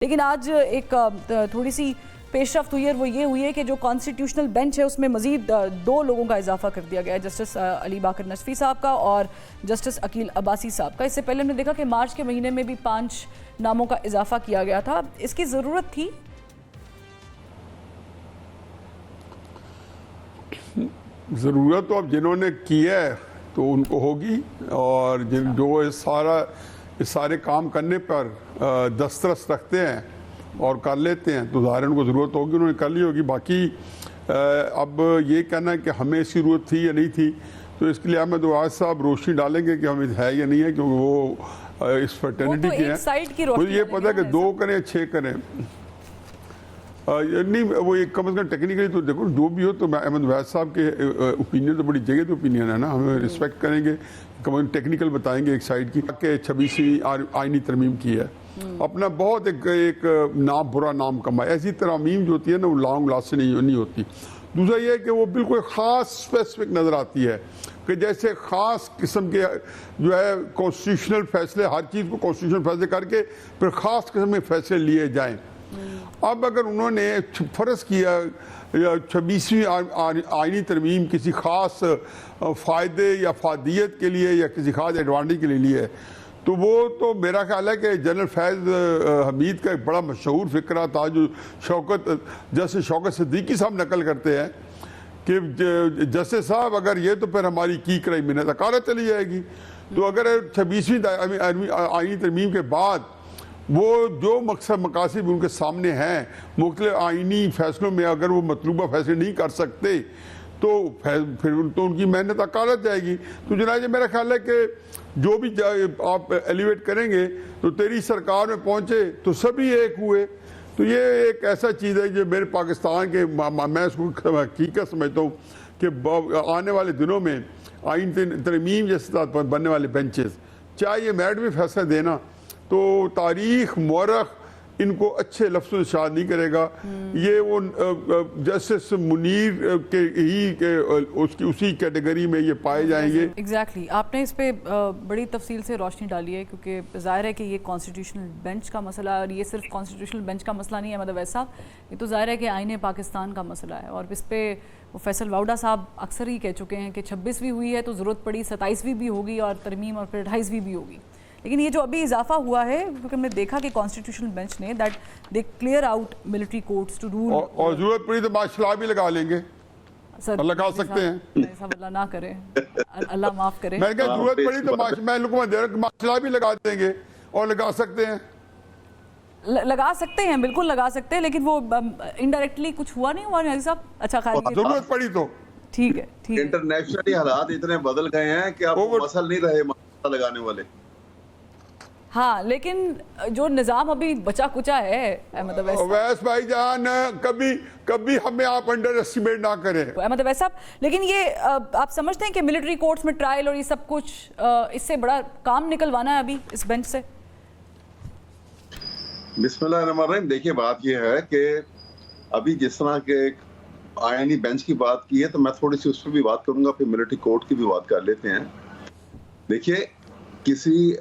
لیکن آج ایک تھوڑی سی پیش رفت ہوئی ہے، وہ یہ ہوئی ہے کہ جو کانسٹیٹیوشنل بینچ ہے اس میں مزید 2 لوگوں کا اضافہ کر دیا گیا ہے، جسٹس علی باقر نصفی صاحب کا اور جسٹس عقیل عباسی صاحب کا۔ اس سے پہلے ہم نے دیکھا کہ مارچ کے مہینے میں بھی 5 ناموں کا اضافہ کیا گیا تھا، اس کی ضرورت تھی؟ ضرورت تو اب جنہوں نے کی ہے تو ان کو ہوگی، اور جو سارے کام کرنے پر دسترس رکھتے ہیں اور کر لیتے ہیں تو ظاہر ان کو ضرورت ہوگی، انہوں نے کر لی ہوگی۔ باقی اب یہ کہنا ہے کہ ہمیں اس کی ضرورت تھی یا نہیں تھی، تو اس کے لیے احمد واحد صاحب روشنی ڈالیں گے کہ ہمیں ہے یا نہیں ہے، کیونکہ وہ اس فرٹرنٹی کے ہیں۔ مجھے یہ پتہ ہے کہ 2 کریں 6 کریں، نہیں وہ ایک کم از کم ٹیکنیکلی تو دیکھو جو بھی ہو، تو میں احمد واحد صاحب کے اوپینین تو بڑی جگہ تو اوپینین ہے نا، ہمیں رسپیکٹ کریں گے، کم از کم ٹیکنیکل بتائیں گے ایک سائڈ کی کہ 26ویں آئینی ترمیم کی ہے، اپنا بہت ایک نام برا نام کمائے۔ ایسی ترامیم جو ہوتی ہے نا وہ لانگ لاسٹ نہیں ہوتی۔ دوسرا یہ ہے کہ وہ بالکل خاص اسپیسیفک نظر آتی ہے، کہ جیسے خاص قسم کے جو ہے کانسٹیٹیوشنل فیصلے، ہر چیز کو کانسٹیٹیوشنل فیصلے کر کے پھر خاص قسم کے فیصلے لیے جائیں۔ اب اگر انہوں نے فرض کیا 26ویں آئینی ترمیم کسی خاص فائدے یا فادیت کے لیے یا کسی خاص ایڈوانٹیج کے لیے لی ہے، تو وہ تو میرا خیال ہے کہ جنرل فیض حمید کا ایک بڑا مشہور فقرہ تھا جو جسٹس شوکت صدیقی صاحب نقل کرتے ہیں کہ جسٹس صاحب اگر یہ تو پھر ہماری کی کرائی منت اکارت چلی جائے گی۔ تو اگر 26ویں آئینی ترمیم کے بعد وہ جو مقاصد ان کے سامنے ہیں مختلف آئینی فیصلوں میں اگر وہ مطلوبہ فیصلے نہیں کر سکتے تو پھر تو ان کی محنت اکارت جائے گی۔ تو جناب میرا خیال ہے کہ جو بھی آپ ایلیویٹ کریں گے تو تیری سرکار میں پہنچے تو سبھی ایک ہوئے۔ تو یہ ایک ایسا چیز ہے جو میرے پاکستان کے میں اس کو حقیقت سمجھتا ہوں کہ آنے والے دنوں میں آئین ترمیم جیسے بننے والے بینچز چاہے یہ میرٹ میں فیصلہ دینا تو تاریخ مورخ ان کو اچھے لفظوں سے شاد نہیں کرے گا۔ یہ وہ جسٹس منیر کے ہی اسی کیٹیگری میں یہ پائے جائیں گے۔ ایگزیکٹلی آپ نے اس پہ بڑی تفصیل سے روشنی ڈالی ہے، کیونکہ ظاہر ہے کہ یہ کانسٹیٹیوشنل بینچ کا مسئلہ، اور یہ صرف کانسٹیٹیوشنل بینچ کا مسئلہ نہیں ہے مطلب ایسا، یہ تو ظاہر ہے کہ آئین پاکستان کا مسئلہ ہے، اور اس پہ فیصل واؤڈا صاحب اکثر ہی کہہ چکے ہیں کہ 26ویں ہوئی ہے تو ضرورت پڑی 27ویں بھی ہوگی اور ترمیم اور پھر 28ویں بھی ہوگی۔ لیکن یہ جو ابھی اضافہ ہوا ہے، کیونکہ ہم نے دیکھا کہ کانسٹیٹیوشنل بینچ نے that they clear out military courts to rule, اور ضرورت پڑی تو ماشاءاللہ بھی لگا لیں گے، لگا سکتے ہیں، ایسا اللہ نہ کرے، اللہ معاف کرے۔ میں کہا ضرورت پڑی تو میں لوگوں دے رہا ماشاءاللہ بھی لگا دیں گے اور لگا سکتے ہیں، لگا سکتے ہیں، بالکل لگا سکتے ہیں، لیکن وہ انڈائریکٹلی کچھ ہوا نہیں ہوا نہیں صاحب؟ اچھا خیر ضرورت پڑی تو ٹھیک ہے۔ انٹرنیشنلی حالات اتنے بدل گئے ہیں کہ اب مسئلہ نہیں رہے مسئلہ لگانے والے۔ ہاں لیکن جو نظام ابھی بچا کچا ہے احمد اویس بھائی جان، کبھی ہمیں آپ انڈر اسٹیمیٹ نہ کریں احمد اویس صاحب، لیکن یہ آپ سمجھتے ہیں کہ ملٹری کورٹس میں ٹرائل اور یہ سب کچھ اس سے بڑا کام نکلوانا ہے ابھی اس بینچ سے؟ بسم اللہ الرحمن الرحیم۔ دیکھیے بات یہ ہے کہ ابھی جس طرح کے ایک آئینی بینچ کی بات کی ہے تو میں تھوڑی سی اس پہ بھی بات کروں گا، پھر ملٹری کورٹ کی بھی بات کر لیتے ہیں۔ دیکھیے کسی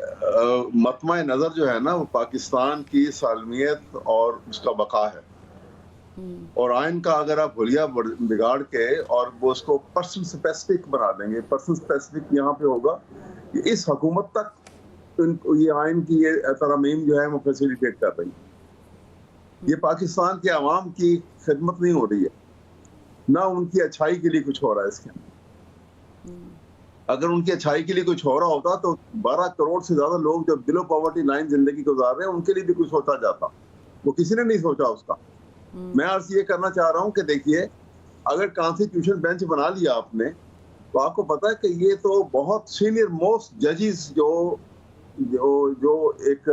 مطمع نظر جو ہے نا وہ پاکستان کی سالمیت اور اس کا بقا ہے، اور آئین کا اگر آپ حلیہ بگاڑ کے اور وہ اس کو پرسن سپیسفک بنا دیں گے، پرسن سپیسفک یہاں پہ ہوگا کہ اس حکومت تک یہ آئین کی یہ ترامیم جو ہے وہ فیسیلیٹیٹ کر رہی ہے۔ یہ پاکستان کے عوام کی خدمت نہیں ہو رہی ہے، نہ ان کی اچھائی کے لیے کچھ ہو رہا ہے اس کے اندر۔ اگر ان کی اچھائی کے لیے کچھ ہو رہا ہوتا تو 12 کروڑ سے زیادہ لوگ جو بلو پاورٹی لائن زندگی گزار رہے ہیں ان کے لیے بھی کچھ سوچا جاتا، وہ کسی نے نہیں سوچا اس کا۔ میں عرض یہ کرنا چاہ رہا ہوں کہ دیکھیے اگر کانسٹیٹیوشن بینچ بنا لیا آپ نے تو آپ کو پتا ہے کہ یہ تو بہت سینئر موسٹ ججز جو ایک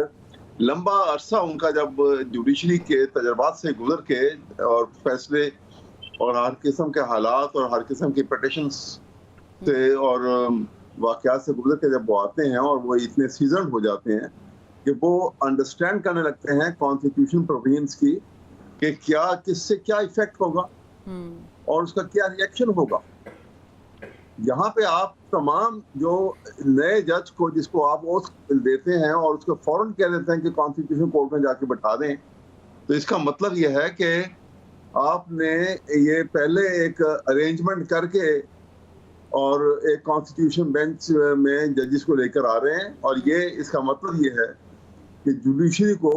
لمبا عرصہ ان کا جب جوڈیشری کے تجربات سے گزر کے اور فیصلے اور ہر قسم کے حالات اور ہر قسم کی پٹیشنز سے اور واقعات سے گزر کے جب وہ آتے ہیں اور وہ اتنے سیزنڈ ہو جاتے ہیں کہ وہ انڈرسٹینڈ کرنے لگتے ہیں کانسٹیٹیوشن پرووینس کی کہ کیا کس سے کیا ایفیکٹ ہوگا اور اس کا کیا ریئیکشن ہوگا۔ یہاں پہ آپ تمام جو نئے جج کو جس کو آپ اوتھ دیتے ہیں اور اس کو فوراً کہہ دیتے ہیں کہ کانسٹیٹیوشن کورٹ میں جا کے بٹھا دیں تو اس کا مطلب یہ ہے کہ آپ نے یہ پہلے ایک ارینجمنٹ کر کے اور ایک کانسٹیٹیوشن بینچ میں ججز کو لے کر آ رہے ہیں، اور یہ اس کا مطلب یہ ہے کہ جوڈیشری کو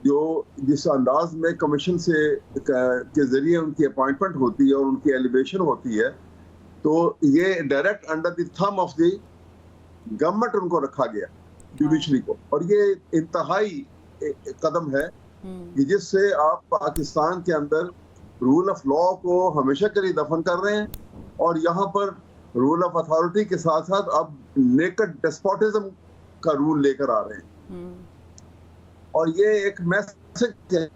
جو جس انداز میں کمیشن سے کے ذریعے ان کی اپوائنٹمنٹ ہوتی ہے اور ان کی ایلیویشن ہوتی ہے، تو یہ direct under the thumb of the government ان کو رکھا گیا جوڈیشری کو، اور یہ انتہائی قدم ہے کہ جس سے آپ پاکستان کے اندر رول آف لا کو ہمیشہ کے لیے دفن کر رہے ہیں، اور یہاں پر رول آف اتھارٹی کے ساتھ ساتھ اب نیکڈ ڈیسپوٹزم کا رول لے کر آ رہے ہیں، اور یہ ایک میسج ہے۔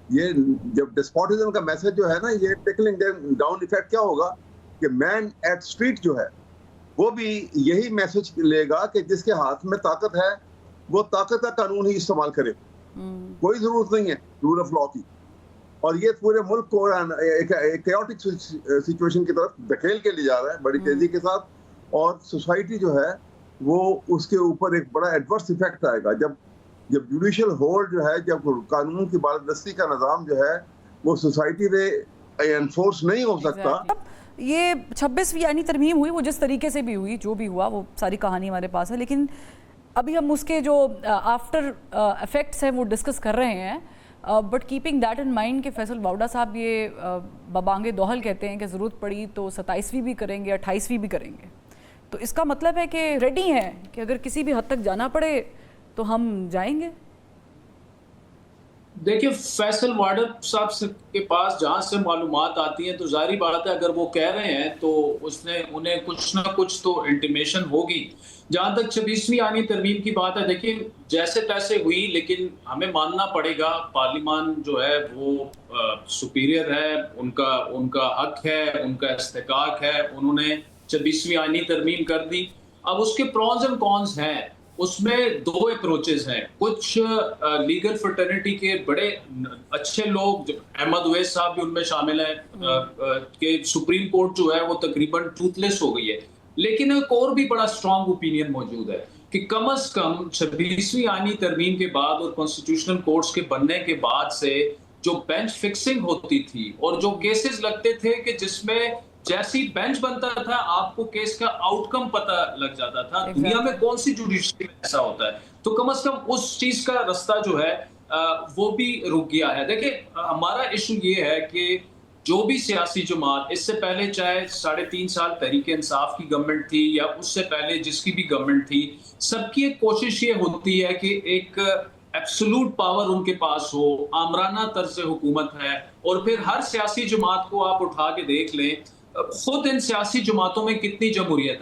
یہ جب ڈیسپوٹزم کا میسج جو ہے نا، یہ ٹیکلنگ ڈاؤن ایفیکٹ کیا ہوگا کہ مین ایٹ اسٹریٹ جو ہے وہ بھی یہی میسج لے گا کہ جس کے ہاتھ میں طاقت ہے وہ طاقت کا قانون ہی استعمال کرے، کوئی ضرورت نہیں ہے رول آف لا کی، اور یہ پورے ملک کو ایک کیوٹک سچویشن کی طرف دھکیل کے لے جا رہا ہے بڑی تیزی کے ساتھ، اور سوسائٹی جو ہے وہ اس کے اوپر ایک بڑا ایڈورس ایفیکٹ آئے گا جب جوڈیشل ہولڈ جو ہے، جب قانون کی بالادستی کا نظام جو ہے وہ سوسائٹی میں انفورس نہیں ہو سکتا۔ یہ 26ویں آئینی ترمیم ہوئی، وہ جس طریقے سے بھی ہوئی، جو بھی ہوا وہ ساری کہانی ہمارے پاس ہے، لیکن ابھی ہم اس کے جو آفٹر افیکٹس ہیں وہ ڈسکس کر رہے ہیں، but keeping that in mind کہ فیصل واؤڈا صاحب یہ ببانگ دوحل کہتے ہیں کہ ضرورت پڑی تو 27ویں بھی کریں گے، 28ویں بھی کریں گے، تو اس کا مطلب ہے کہ ریڈی ہیں کہ اگر کسی بھی حد تک جانا پڑے تو ہم جائیں گے۔ دیکھیں، فیصل واؤڈا صاحب کے پاس جہاں سے معلومات آتی ہیں تو ظاہری بات ہے اگر وہ کہہ رہے ہیں تو انہیں کچھ نہ کچھ تو انٹیمیشن ہوگی۔ جہاں تک 26ویں آئینی ترمیم کی بات ہے، دیکھیں جیسے تیسے ہوئی، لیکن ہمیں ماننا پڑے گا پارلیمان جو ہے وہ سپیریئر ہے، ان کا حق ہے، ان کا استحقاق ہے، انہوں نے 26ویں آئینی ترمیم کر دی۔ اب اس کے پرونز اینڈ کونز ہیں، اس میں دو اپروچز ہیں۔ کچھ لیگل فرٹرنیٹی کے بڑے اچھے لوگ، احمد اویس صاحب بھی ان میں شامل ہیں، کہ سپریم کورٹ جو ہے وہ تقریباً ٹروتھ لیس ہو گئی ہے، لیکن ایک اور بھی بڑا اسٹرانگ اوپینین موجود ہے کہ کم از کم 26ویں آئینی ترمیم کے بعد اور کانسٹیٹیوشنل کورٹس کے بننے کے بعد سے جو بینچ فکسنگ ہوتی تھی اور جو کیسز لگتے تھے کہ جس میں جیسی بینچ بنتا تھا آپ کو کیس کا آؤٹ کم پتہ لگ جاتا تھا، دنیا میں کون سی جوڈیشری میں ایسا ہوتا ہے، تو کم از کم اس چیز کا رستہ جو ہے وہ بھی رک گیا ہے۔ دیکھیں ہمارا ایشو یہ ہے کہ جو بھی سیاسی جماعت اس سے پہلے چاہے 3.5 سال تحریک انصاف کی گورنمنٹ تھی یا اس سے پہلے جس کی بھی گورنمنٹ تھی، سب کی ایک کوشش یہ ہوتی ہے کہ ایک ایبسولوٹ پاور ان کے پاس ہو، آمرانہ طرز حکومت ہے، اور پھر ہر سیاسی جماعت کو آپ اٹھا کے دیکھ لیں، خود ان سیاسی جماعتوں میں کتنی جمہوریت ہے۔